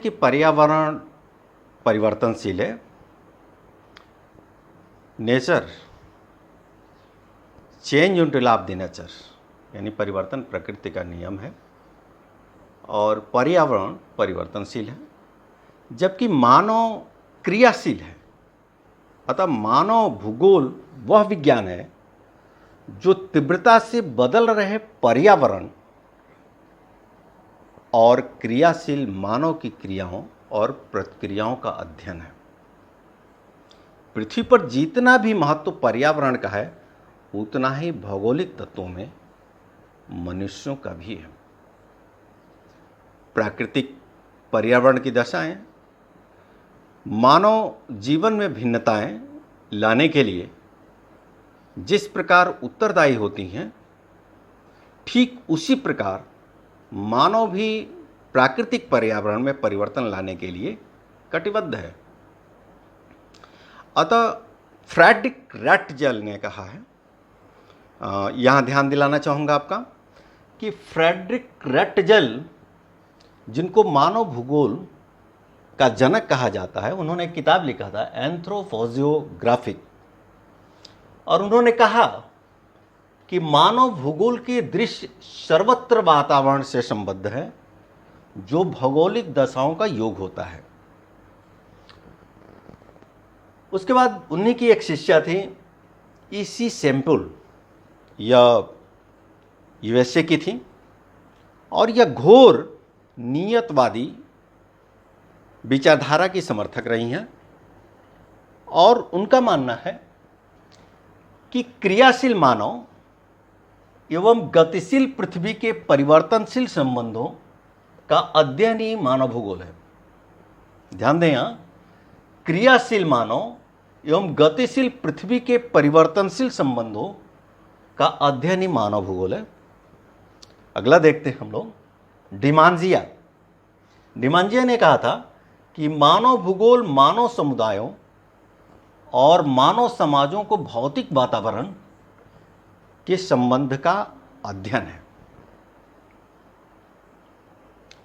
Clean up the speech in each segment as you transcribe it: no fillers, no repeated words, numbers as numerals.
कि पर्यावरण परिवर्तनशील है। Nature change into law of the nature, यानी परिवर्तन प्रकृति का नियम है और पर्यावरण परिवर्तनशील है, जबकि मानव क्रियाशील है। अतः मानव भूगोल वह विज्ञान है जो तीव्रता से बदल रहे पर्यावरण और क्रियाशील मानव की क्रियाओं और प्रतिक्रियाओं का अध्ययन है। पृथ्वी पर जितना भी महत्व पर्यावरण का है, उतना ही भौगोलिक तत्वों में मनुष्यों का भी है। प्राकृतिक पर्यावरण की दशाएं मानव जीवन में भिन्नताएं लाने के लिए जिस प्रकार उत्तरदायी होती हैं, ठीक उसी प्रकार मानव भी प्राकृतिक पर्यावरण में परिवर्तन लाने के लिए कटिबद्ध है। अतः फ्रेडरिक रैटजेल ने कहा है, यहाँ ध्यान दिलाना चाहूँगा आपका कि फ्रेडरिक रैटजेल, जिनको मानव भूगोल का जनक कहा जाता है, उन्होंने एक किताब लिखा था एंथ्रोपोजियोग्राफिक, और उन्होंने कहा कि मानव भूगोल के दृश्य सर्वत्र वातावरण से संबद्ध है जो भौगोलिक दशाओं का योग होता है। उसके बाद उन्हीं की एक शिष्या थी ईसी सैम्पल, यह यूएसए की थी और यह घोर नियतवादी विचारधारा की समर्थक रही हैं और उनका मानना है कि क्रियाशील मानव एवं गतिशील पृथ्वी के परिवर्तनशील संबंधों का अध्ययन ही मानव भूगोल है। ध्यान दें, यहाँ क्रियाशील मानव एवं गतिशील पृथ्वी के परिवर्तनशील संबंधों का अध्ययन ही मानव भूगोल है। अगला देखते हैं हम लोग डिमांजिया ने कहा था कि मानव भूगोल मानव समुदायों और मानव समाजों को भौतिक वातावरण के संबंध का अध्ययन है।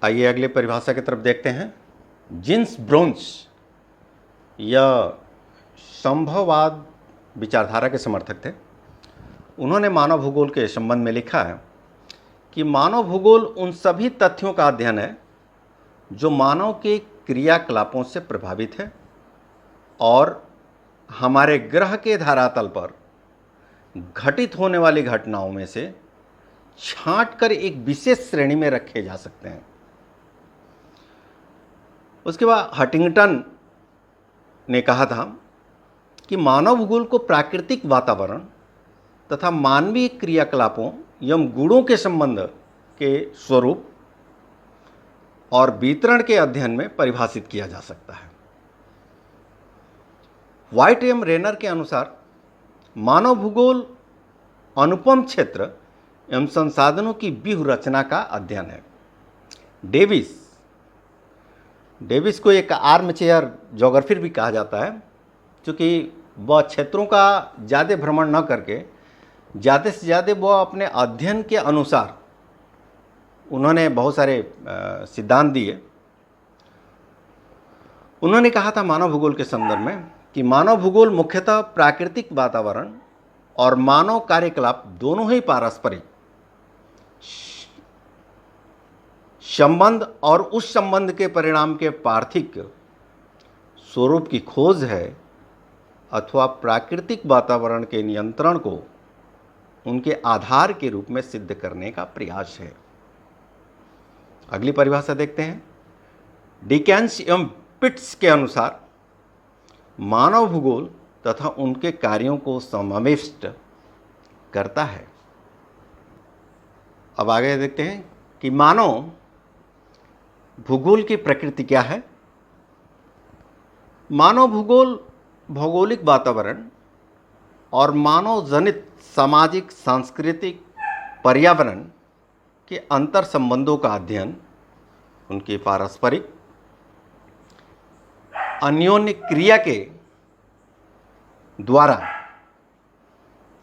आइए अगले परिभाषा की तरफ देखते हैं। जीन्स ब्रोंच यह संभववाद विचारधारा के समर्थक थे। उन्होंने मानव भूगोल के संबंध में लिखा है कि मानव भूगोल उन सभी तथ्यों का अध्ययन है जो मानव के क्रियाकलापों से प्रभावित है और हमारे ग्रह के धरातल पर घटित होने वाली घटनाओं में से छांटकर एक विशेष श्रेणी में रखे जा सकते हैं। उसके बाद हंटिंगटन ने कहा था कि मानव भूगोल को प्राकृतिक वातावरण तथा मानवीय क्रियाकलापों एवं गुणों के संबंध के स्वरूप और वितरण के अध्ययन में परिभाषित किया जा सकता है। व्हाइट एवं रेनर के अनुसार मानव भूगोल अनुपम क्षेत्र एवं संसाधनों की व्यूह रचना का अध्ययन है। डेविस को एक आर्म चेयर ज्योग्राफर भी कहा जाता है, क्योंकि वह क्षेत्रों का ज़्यादा भ्रमण न करके ज़्यादा से ज़्यादा वह अपने अध्ययन के अनुसार उन्होंने बहुत सारे सिद्धांत दिए। उन्होंने कहा था मानव भूगोल के संदर्भ में कि मानव भूगोल मुख्यतः प्राकृतिक वातावरण और मानव कार्यकलाप दोनों ही पारस्परिक संबंध और उस संबंध के परिणाम के पार्थिक स्वरूप की खोज है अथवा प्राकृतिक वातावरण के नियंत्रण को उनके आधार के रूप में सिद्ध करने का प्रयास है। अगली परिभाषा देखते हैं। डिकेंस एवं पिट्स के अनुसार मानव भूगोल तथा उनके कार्यों को समाविष्ट करता है। अब आगे देखते हैं कि मानव भूगोल की प्रकृति क्या है। मानव भूगोल भौगोलिक वातावरण और मानव जनित सामाजिक सांस्कृतिक पर्यावरण के अंतर संबंधों का अध्ययन, उनकी पारस्परिक अन्योन्य क्रिया के द्वारा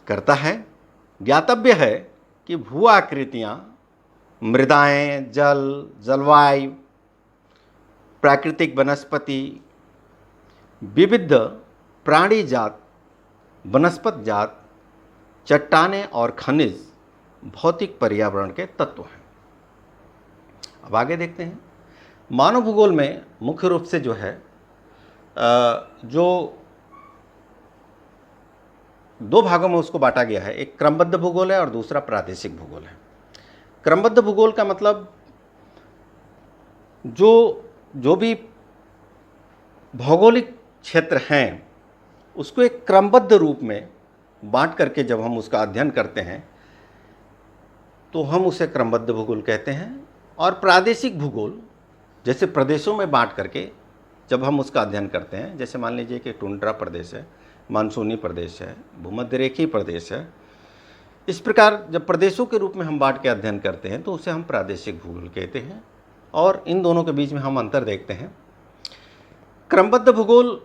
करता है। ज्ञातव्य है कि भू आकृतियाँ, मृदाएं, जल, जलवायु प्राकृतिक वनस्पति, विविध प्राणी जात, वनस्पत जात, चट्टानें और खनिज भौतिक पर्यावरण के तत्व हैं। अब आगे देखते हैं। मानव भूगोल में मुख्य रूप से जो है जो दो भागों में उसको बांटा गया है, एक क्रमबद्ध भूगोल है और दूसरा प्रादेशिक भूगोल है। क्रमबद्ध भूगोल का मतलब जो भी भौगोलिक क्षेत्र हैं उसको एक क्रमबद्ध रूप में बांट करके जब हम उसका अध्ययन करते हैं तो हम उसे क्रमबद्ध भूगोल कहते हैं। और प्रादेशिक भूगोल जैसे प्रदेशों में बांट करके जब हम उसका अध्ययन करते हैं, जैसे मान लीजिए कि टुंड्रा प्रदेश है, मानसूनी प्रदेश है, भूमध्यरेखीय प्रदेश है, इस प्रकार जब प्रदेशों के रूप में हम बांट के अध्ययन करते हैं तो उसे हम प्रादेशिक भूगोल कहते हैं। और इन दोनों के बीच में हम अंतर देखते हैं। क्रमबद्ध भूगोल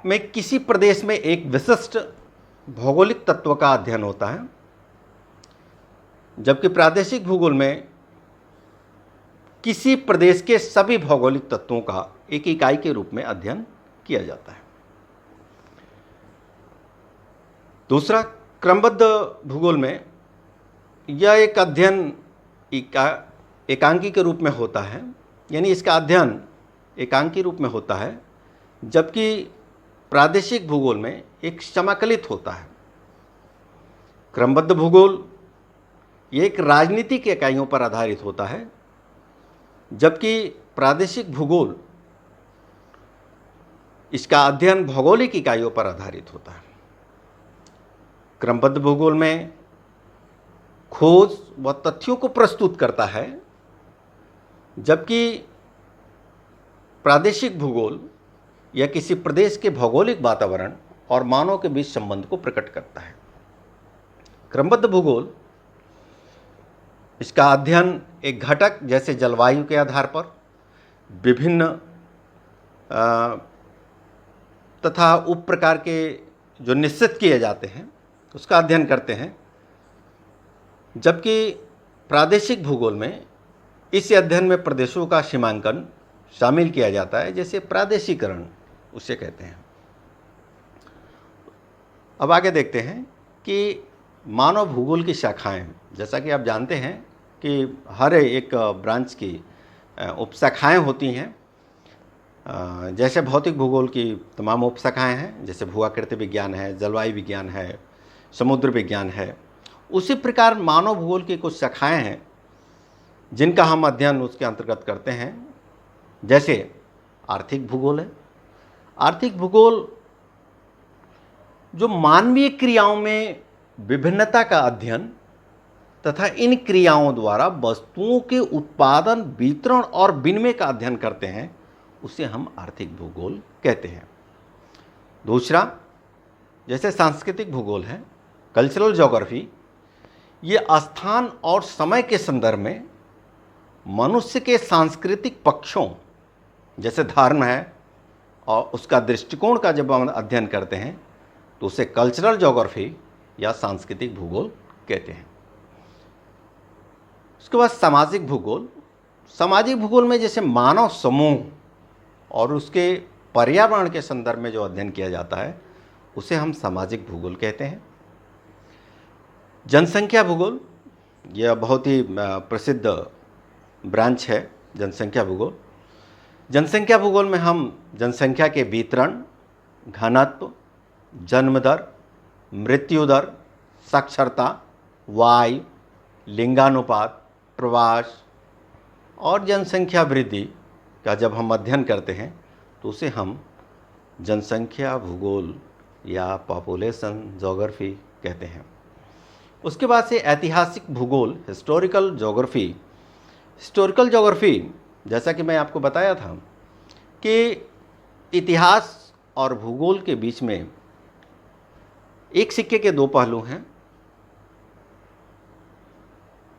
में किसी प्रदेश में एक विशिष्ट भौगोलिक तत्व का अध्ययन होता है, जबकि प्रादेशिक भूगोल में किसी प्रदेश के सभी भौगोलिक तत्वों का एक इकाई के रूप में अध्ययन किया जाता है। दूसरा, क्रमबद्ध भूगोल में यह एक अध्ययन एकांकी के रूप में होता है, यानी इसका अध्ययन एकांकी रूप में होता है, जबकि प्रादेशिक भूगोल में एक समाकलित होता है। क्रमबद्ध भूगोल ये एक राजनीतिक इकाइयों पर आधारित होता है, जबकि प्रादेशिक भूगोल इसका अध्ययन भौगोलिक इकाइयों पर आधारित होता है। क्रमबद्ध भूगोल में खोज व तथ्यों को प्रस्तुत करता है, जबकि प्रादेशिक भूगोल यह किसी प्रदेश के भौगोलिक वातावरण और मानव के बीच संबंध को प्रकट करता है। क्रमबद्ध भूगोल इसका अध्ययन एक घटक जैसे जलवायु के आधार पर विभिन्न तथा उप प्रकार के जो निश्चित किए जाते हैं उसका अध्ययन करते हैं, जबकि प्रादेशिक भूगोल में इस अध्ययन में प्रदेशों का सीमांकन शामिल किया जाता है, जैसे प्रादेशिकरण उसे कहते हैं। अब आगे देखते हैं कि मानव भूगोल की शाखाएं, जैसा कि आप जानते हैं कि हर एक ब्रांच की उपशाखाएं होती हैं। जैसे भौतिक भूगोल की तमाम उपशाखाएं हैं, जैसे भूआकृति विज्ञान है, जलवायु विज्ञान है, समुद्र विज्ञान है, उसी प्रकार मानव भूगोल की कुछ शाखाएं हैं जिनका हम अध्ययन उसके अंतर्गत करते हैं। जैसे आर्थिक भूगोल है। आर्थिक भूगोल जो मानवीय क्रियाओं में विभिन्नता का अध्ययन तथा इन क्रियाओं द्वारा वस्तुओं के उत्पादन, वितरण और विनिमय का अध्ययन करते हैं, उसे हम आर्थिक भूगोल कहते हैं। दूसरा, जैसे सांस्कृतिक भूगोल है, कल्चरल ज्योग्राफी, ये स्थान और समय के संदर्भ में मनुष्य के सांस्कृतिक पक्षों जैसे धर्म है और उसका दृष्टिकोण का जब हम अध्ययन करते हैं तो उसे कल्चरल ज्योग्राफी या सांस्कृतिक भूगोल कहते हैं। उसके बाद सामाजिक भूगोल। सामाजिक भूगोल में जैसे मानव समूह और उसके पर्यावरण के संदर्भ में जो अध्ययन किया जाता है उसे हम सामाजिक भूगोल कहते हैं। जनसंख्या भूगोल, यह बहुत ही प्रसिद्ध ब्रांच है जनसंख्या भूगोल। जनसंख्या भूगोल में हम जनसंख्या के वितरण, घनत्व, जन्म दर, मृत्यु दर, साक्षरता, वायु, लिंगानुपात, प्रवास और जनसंख्या वृद्धि का जब हम अध्ययन करते हैं तो उसे हम जनसंख्या भूगोल या पॉपुलेशन ज्योग्राफी कहते हैं। उसके बाद से ऐतिहासिक भूगोल, हिस्टोरिकल ज्योग्राफी। हिस्टोरिकल ज्योग्राफी, जैसा कि मैं आपको बताया था कि इतिहास और भूगोल के बीच में एक सिक्के के दो पहलू हैं,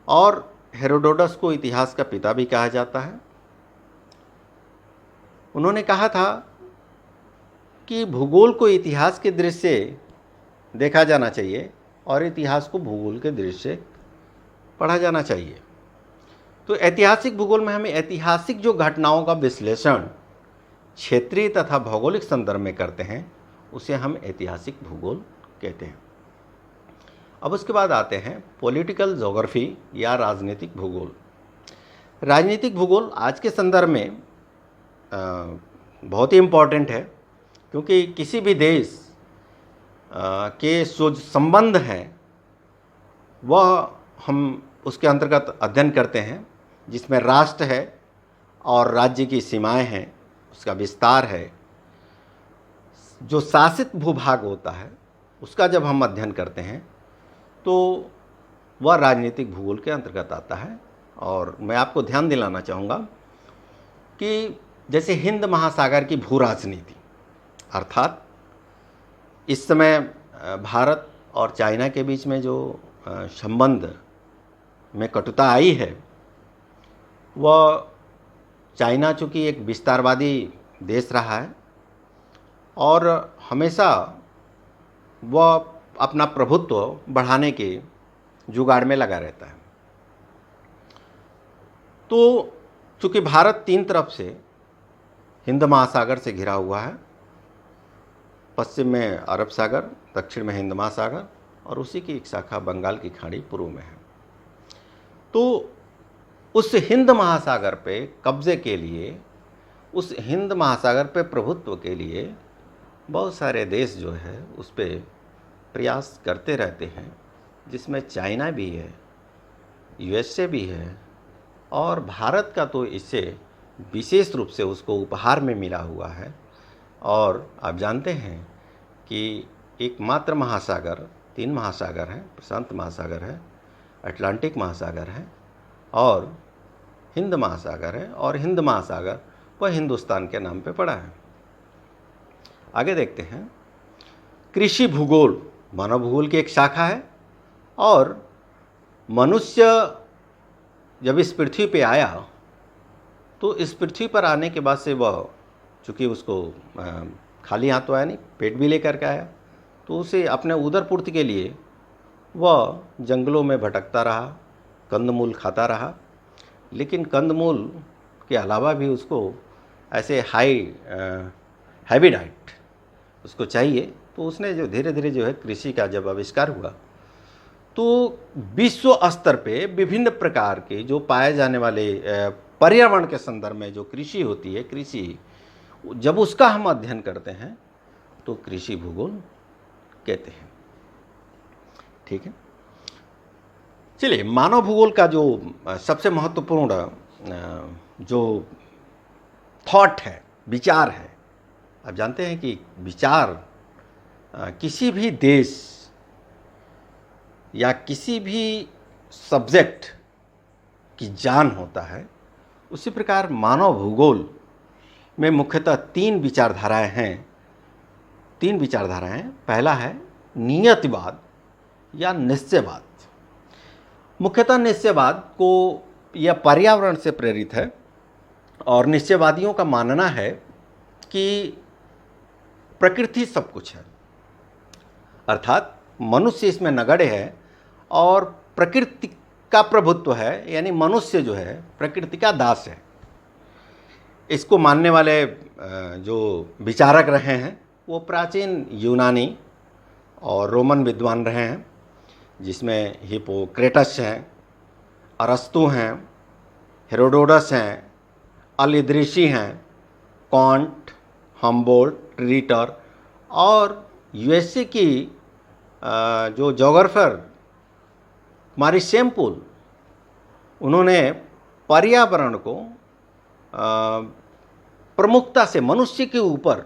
और हेरोडोटस को इतिहास का पिता भी कहा जाता है। उन्होंने कहा था कि भूगोल को इतिहास के दृष्टि से देखा जाना चाहिए और इतिहास को भूगोल के दृष्टि से पढ़ा जाना चाहिए। तो ऐतिहासिक भूगोल में हमें ऐतिहासिक जो घटनाओं का विश्लेषण क्षेत्रीय तथा भौगोलिक संदर्भ में करते हैं उसे हम ऐतिहासिक भूगोल कहते हैं। अब उसके बाद आते हैं पॉलिटिकल ज्योग्राफी या राजनीतिक भूगोल। राजनीतिक भूगोल आज के संदर्भ में बहुत ही इम्पॉर्टेंट है, क्योंकि किसी भी देश के जो संबंध हैं वह हम उसके अंतर्गत अध्ययन करते हैं, जिसमें राष्ट्र है और राज्य की सीमाएं हैं, उसका विस्तार है, जो शासित भूभाग होता है उसका जब हम अध्ययन करते हैं तो वह राजनीतिक भूगोल के अंतर्गत आता है। और मैं आपको ध्यान दिलाना चाहूँगा कि जैसे हिंद महासागर की भू राजनीति, अर्थात इस समय भारत और चाइना के बीच में जो संबंध में कटुता आई है, वह चाइना चूँकि एक विस्तारवादी देश रहा है और हमेशा वह अपना प्रभुत्व बढ़ाने के जुगाड़ में लगा रहता है। तो चूँकि भारत तीन तरफ से हिंद महासागर से घिरा हुआ है, पश्चिम में अरब सागर, दक्षिण में हिंद महासागर और उसी की एक शाखा बंगाल की खाड़ी पूर्व में है, तो उस हिंद महासागर पे कब्जे के लिए, उस हिंद महासागर पे प्रभुत्व के लिए बहुत सारे देश जो है उस पर प्रयास करते रहते हैं, जिसमें चाइना भी है, यूएसए भी है और भारत का तो इससे विशेष रूप से उसको उपहार में मिला हुआ है। और आप जानते हैं कि एकमात्र महासागर, तीन महासागर हैं, प्रशांत महासागर है, अटलांटिक महासागर है और हिंद महासागर है, और हिंद महासागर वह हिंदुस्तान के नाम पे पड़ा है। आगे देखते हैं, कृषि भूगोल मानव भूगोल की एक शाखा है और मनुष्य जब इस पृथ्वी पे आया तो इस पृथ्वी पर आने के बाद से वह, चूँकि उसको खाली हाथ तो आया नहीं, पेट भी लेकर के आया, तो उसे अपने उदर पूर्ति के लिए वह जंगलों में भटकता रहा, कंदमूल खाता रहा। लेकिन कंदमूल के अलावा भी उसको ऐसे हैवी डाइट उसको चाहिए, तो उसने जो धीरे धीरे जो है कृषि का जब आविष्कार हुआ तो विश्व स्तर पे विभिन्न प्रकार के जो पाए जाने वाले पर्यावरण के संदर्भ में जो कृषि होती है, कृषि जब उसका हम अध्ययन करते हैं तो कृषि भूगोल कहते हैं। ठीक है, चलिए, मानव भूगोल का जो सबसे महत्वपूर्ण जो थॉट है, विचार है, आप जानते हैं कि विचार किसी भी देश या किसी भी सब्जेक्ट की जान होता है, उसी प्रकार मानव भूगोल में मुख्यतः तीन विचारधाराएं हैं। पहला है नियतिवाद या निश्चयवाद। मुख्यतः निश्चयवाद को यह पर्यावरण से प्रेरित है और निश्चयवादियों का मानना है कि प्रकृति सब कुछ है, अर्थात मनुष्य इसमें नगण्य है और प्रकृति का प्रभुत्व है, यानी मनुष्य जो है प्रकृति का दास है। इसको मानने वाले जो विचारक रहे हैं वो प्राचीन यूनानी और रोमन विद्वान रहे हैं, जिसमें हिप्पोक्रेटस हैं, अरस्तु हैं, हेरोडोटस हैं, अल इदरीसी हैं, कांट, हम्बोल्ट, रिटर और यूएसए की जो जोग्राफर मारी सेम्पुल, उन्होंने पर्यावरण को प्रमुखता से मनुष्य के ऊपर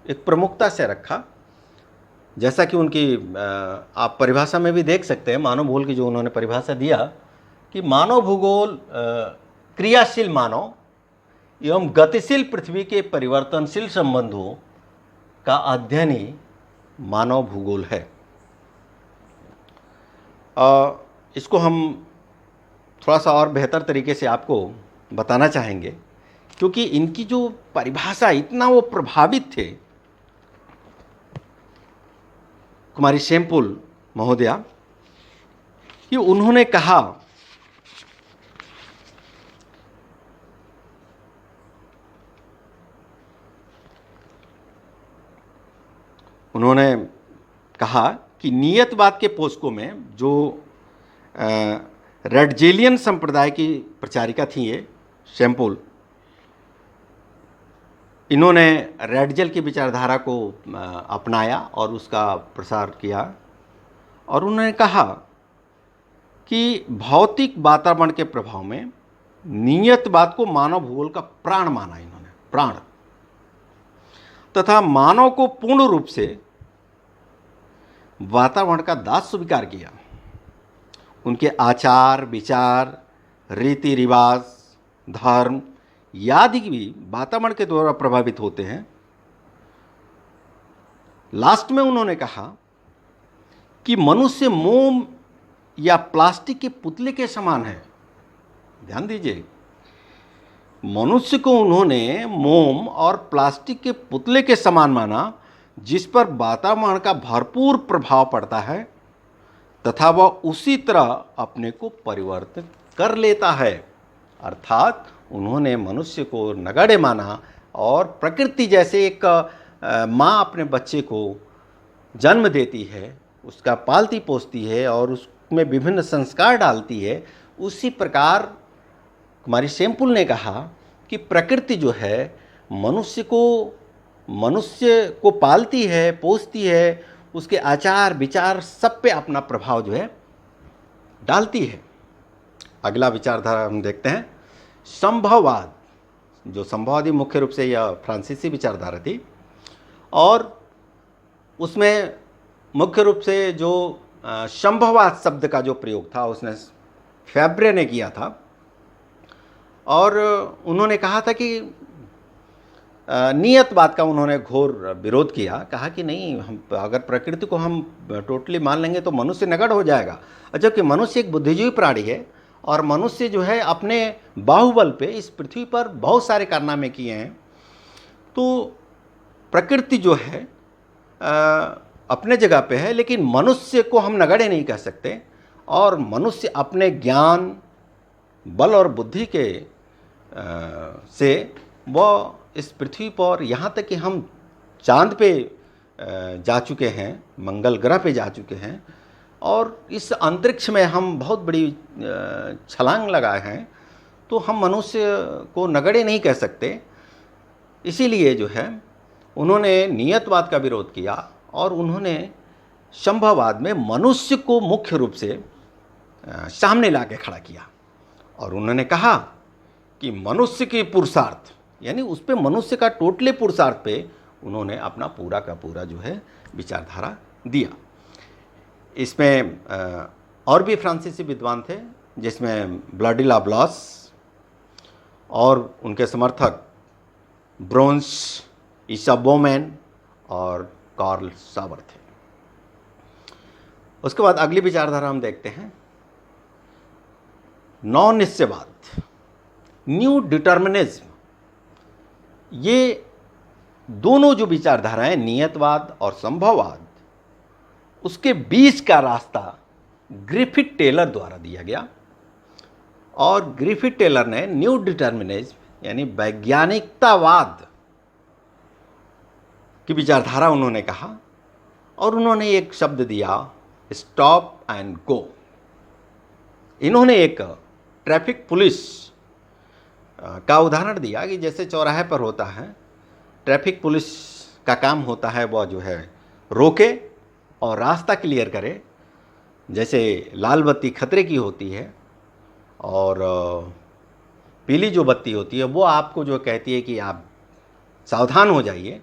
एक प्रमुखता से रखा। जैसा कि उनकी आप परिभाषा में भी देख सकते हैं, मानव भूगोल की जो उन्होंने परिभाषा दिया कि मानव भूगोल क्रियाशील मानव एवं गतिशील पृथ्वी के परिवर्तनशील संबंधों का अध्ययन ही मानव भूगोल है। इसको हम थोड़ा सा और बेहतर तरीके से आपको बताना चाहेंगे, क्योंकि इनकी जो परिभाषा इतना वो प्रभावित थे कुमारी सेम्पुल महोदया, कि उन्होंने कहा उन्होंने कहा कि नियतवाद के पोषकों में जो रेडजेलियन संप्रदाय की प्रचारिका थी ये शैम्पूल, इन्होंने रेडजेल की विचारधारा को अपनाया और उसका प्रसार किया। और उन्होंने कहा कि भौतिक वातावरण के प्रभाव में नियतवाद को मानव भूगोल का प्राण माना इन्होंने, प्राण, तथा मानव को पूर्ण रूप से वातावरण का दास स्वीकार किया। उनके आचार विचार, रीति रिवाज, धर्म आदि भी वातावरण के द्वारा प्रभावित होते हैं। लास्ट में उन्होंने कहा कि मनुष्य मोम या प्लास्टिक के पुतले के समान है। ध्यान दीजिए, मनुष्य को उन्होंने मोम और प्लास्टिक के पुतले के समान माना, जिस पर वातावरण का भरपूर प्रभाव पड़ता है तथा वह उसी तरह अपने को परिवर्तित कर लेता है। अर्थात उन्होंने मनुष्य को नगण्य माना और प्रकृति जैसे एक माँ अपने बच्चे को जन्म देती है, उसका पालती पोसती है और उसमें विभिन्न संस्कार डालती है, उसी प्रकार कुमारी शैम्पूल ने कहा कि प्रकृति जो है मनुष्य को पालती है, पोसती है, उसके आचार विचार सब पे अपना प्रभाव जो है डालती है। अगला विचारधारा हम देखते हैं संभववाद, जो संभववादी मुख्य रूप से यह फ्रांसीसी विचारधारा थी और उसमें मुख्य रूप से जो संभववाद शब्द का जो प्रयोग था उसने फैब्रे ने किया था। और उन्होंने कहा था कि नियतवाद का उन्होंने घोर विरोध किया, कहा कि नहीं, हम अगर प्रकृति को हम टोटली मान लेंगे तो मनुष्य नगण्य हो जाएगा। जबकि मनुष्य एक बुद्धिजीवी प्राणी है और मनुष्य जो है अपने बाहुबल पे इस पृथ्वी पर बहुत सारे कारनामे किए हैं। तो प्रकृति जो है अपने जगह पे है, लेकिन मनुष्य को हम नगण्य नहीं कह सकते। और मनुष्य अपने ज्ञान, बल और बुद्धि के से वह इस पृथ्वी पर, यहाँ तक कि हम चांद पे जा चुके हैं, मंगल ग्रह पे जा चुके हैं और इस अंतरिक्ष में हम बहुत बड़ी छलांग लगाए हैं, तो हम मनुष्य को नगण्य नहीं कह सकते। इसीलिए जो है उन्होंने नियतवाद का विरोध किया और उन्होंने संभववाद में मनुष्य को मुख्य रूप से सामने ला के खड़ा किया। और उन्होंने कहा कि मनुष्य के पुरुषार्थ, यानी उस पे मनुष्य का टोटली पुरुषार्थ पे उन्होंने अपना पूरा का पूरा जो है विचारधारा दिया। इसमें और भी फ्रांसीसी विद्वान थे, जिसमें ब्लाडिलाब्लास और उनके समर्थक ब्रोंस, इसाबोमैन और कार्ल सावर थे। उसके बाद अगली विचारधारा हम देखते हैं नौ निश्चयवाद, न्यू डिटर्मिनिज्म। ये दोनों जो विचारधाराएं, नियतवाद और संभववाद, उसके बीच का रास्ता ग्रिफिथ टेलर द्वारा दिया गया। और ग्रिफिथ टेलर ने न्यू डिटर्मिनिज्म यानी वैज्ञानिकतावाद की विचारधारा उन्होंने कहा और उन्होंने एक शब्द दिया, स्टॉप एंड गो। इन्होंने एक ट्रैफिक पुलिस का उदाहरण दिया कि जैसे चौराहे पर होता है, ट्रैफिक पुलिस का काम होता है वह जो है रोके और रास्ता क्लियर करे। जैसे लाल बत्ती खतरे की होती है और पीली जो बत्ती होती है वो आपको जो कहती है कि आप सावधान हो जाइए,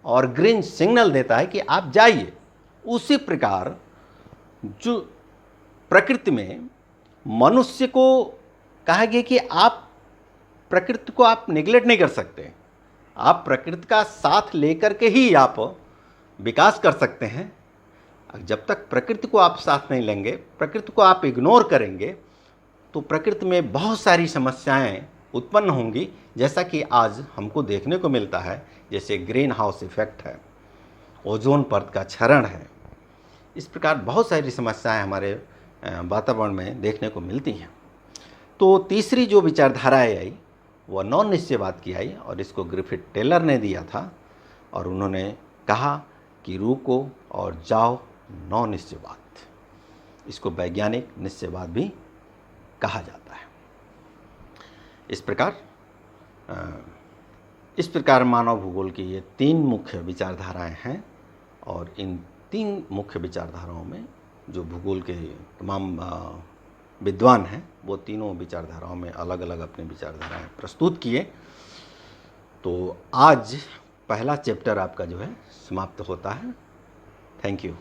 और ग्रीन सिग्नल देता है कि आप जाइए। उसी प्रकार जो प्रकृति में मनुष्य को कहा गया कि आप प्रकृति को आप निगलेक्ट नहीं कर सकते, आप प्रकृति का साथ लेकर के ही आप विकास कर सकते हैं। जब तक प्रकृति को आप साथ नहीं लेंगे, प्रकृति को आप इग्नोर करेंगे, तो प्रकृति में बहुत सारी समस्याएं उत्पन्न होंगी, जैसा कि आज हमको देखने को मिलता है। जैसे ग्रीन हाउस इफेक्ट है, ओजोन परत का क्षरण है, इस प्रकार बहुत सारी समस्याएं हमारे वातावरण में देखने को मिलती हैं। तो तीसरी जो विचारधाराएं आई वह नॉन निश्चयवाद की आई और इसको ग्रिफिथ टेलर ने दिया था। और उन्होंने कहा कि रुको और जाओ नौ निश्चयवाद। इसको वैज्ञानिक निश्चयवाद भी कहा जाता है। इस प्रकार मानव भूगोल की ये 3 मुख्य विचारधाराएं हैं, और इन 3 मुख्य विचारधाराओं में जो भूगोल के तमाम विद्वान हैं वो तीनों विचारधाराओं में अलग अलग अपनी विचारधाराएं प्रस्तुत किए। तो आज पहला चैप्टर आपका जो है समाप्त होता है। Thank you.